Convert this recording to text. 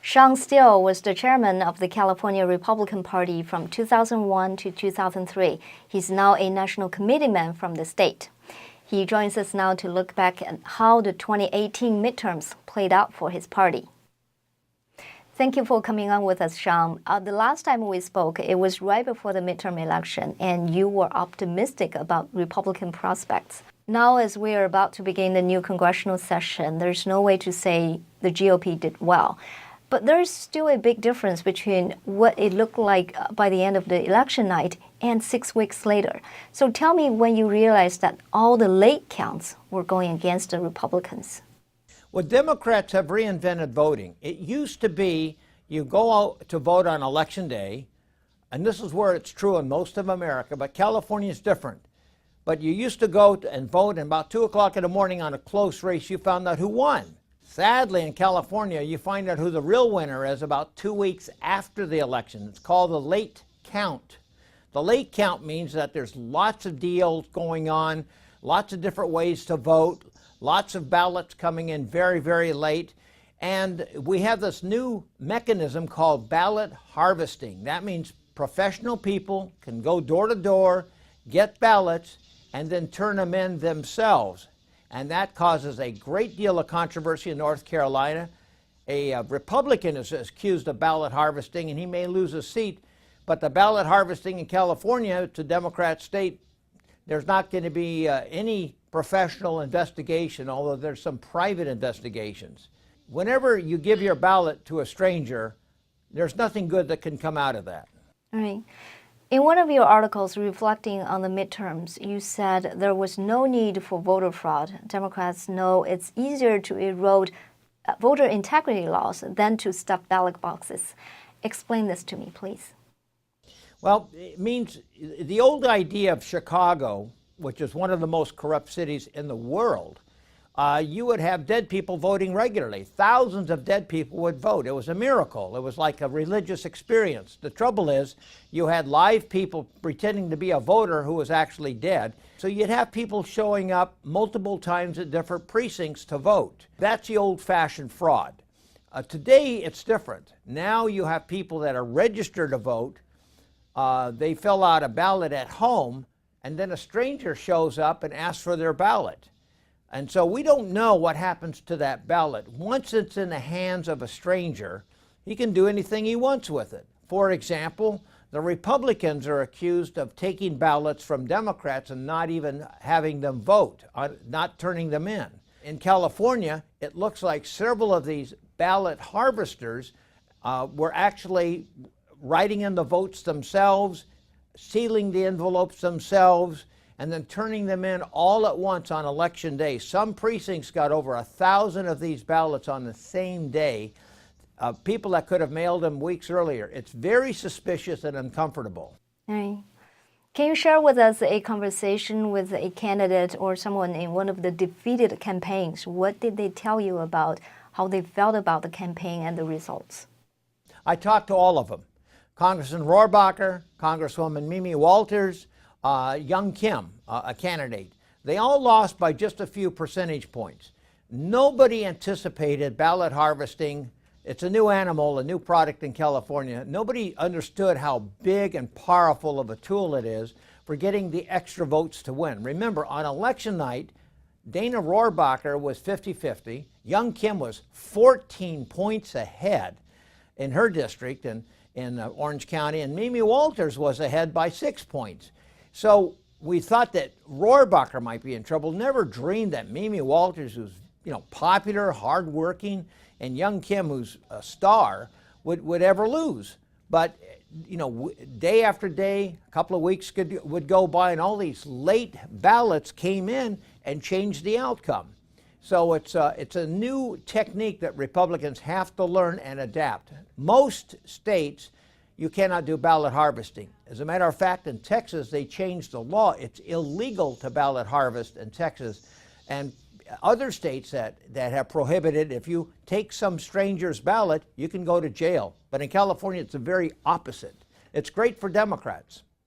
Shawn Steel was the chairman of the California Republican Party from 2001 to 2003. He's now a national committeeman from the state. He joins us now to look back at how the 2018 midterms played out for his party. Thank you for coming on with us, Shawn. The last time we spoke, it was right before the midterm election, and you were optimistic about Republican prospects. Now, as we are about to begin the new congressional session, there's no way to say the GOP did well. But there's still a big difference between what it looked like by the end of the election night and 6 weeks later. So tell me when you realized that all the late counts were going against the Republicans. Well, Democrats have reinvented voting. It used to be you go out to vote on Election Day, and this is where it's true in most of America, but California is different. But you used to go and vote, and about 2 o'clock in the morning on a close race, you found out who won. Sadly, in California, you find out who the real winner is about 2 weeks after the election. It's called the late count. The late count means that there's lots of deals going on, lots of different ways to vote, lots of ballots coming in very, very late. And we have this new mechanism called ballot harvesting. That means professional people can go door to door, get ballots, and then turn them in themselves. And that causes a great deal of controversy in North Carolina. A Republican is accused of ballot harvesting, and he may lose his seat. But the ballot harvesting in California, it's a Democrat state, there's not going to be any professional investigation, although there's some private investigations. Whenever you give your ballot to a stranger, there's nothing good that can come out of that. All right. In one of your articles reflecting on the midterms, you said there was no need for voter fraud. Democrats know it's easier to erode voter integrity laws than to stuff ballot boxes. Explain this to me, please. Well, it means the old idea of Chicago, which is one of the most corrupt cities in the world, you would have dead people voting regularly. Thousands of dead people would vote. It was a miracle. It was like a religious experience. The trouble is, you had live people pretending to be a voter who was actually dead. So you'd have people showing up multiple times at different precincts to vote. That's the old-fashioned fraud. Today, it's different. Now you have people that are registered to vote. They fill out a ballot at home, and then a stranger shows up and asks for their ballot. And so we don't know what happens to that ballot. Once it's in the hands of a stranger, he can do anything he wants with it. For example, the Republicans are accused of taking ballots from Democrats and not even having them vote, not turning them in. In California, it looks like several of these ballot harvesters were actually writing in the votes themselves, sealing the envelopes themselves, and then turning them in all at once on Election Day. Some precincts got over 1,000 of these ballots on the same day. People that could have mailed them weeks earlier. It's very suspicious and uncomfortable. Right. Can you share with us a conversation with a candidate or someone in one of the defeated campaigns? What did they tell you about how they felt about the campaign and the results? I talked to all of them. Congressman Rohrabacher, Congresswoman Mimi Walters, Young Kim, a candidate. They all lost by just a few percentage points. Nobody anticipated ballot harvesting. It's a new animal, a new product in California. Nobody understood how big and powerful of a tool it is for getting the extra votes to win. Remember, on election night, Dana Rohrabacher was 50-50. Young Kim was 14 points ahead in her district in Orange County, and Mimi Walters was ahead by 6 points. So we thought that Rohrabacher might be in trouble. Never dreamed that Mimi Walters, who's popular, hardworking, and Young Kim, who's a star, would ever lose. But day after day, a couple of weeks would go by, and all these late ballots came in and changed the outcome. So it's a new technique that Republicans have to learn and adapt. Most states, you cannot do ballot harvesting. As a matter of fact, in Texas, they changed the law. It's illegal to ballot harvest in Texas. And other states that have prohibited, if you take some stranger's ballot, you can go to jail. But in California, it's the very opposite. It's great for Democrats.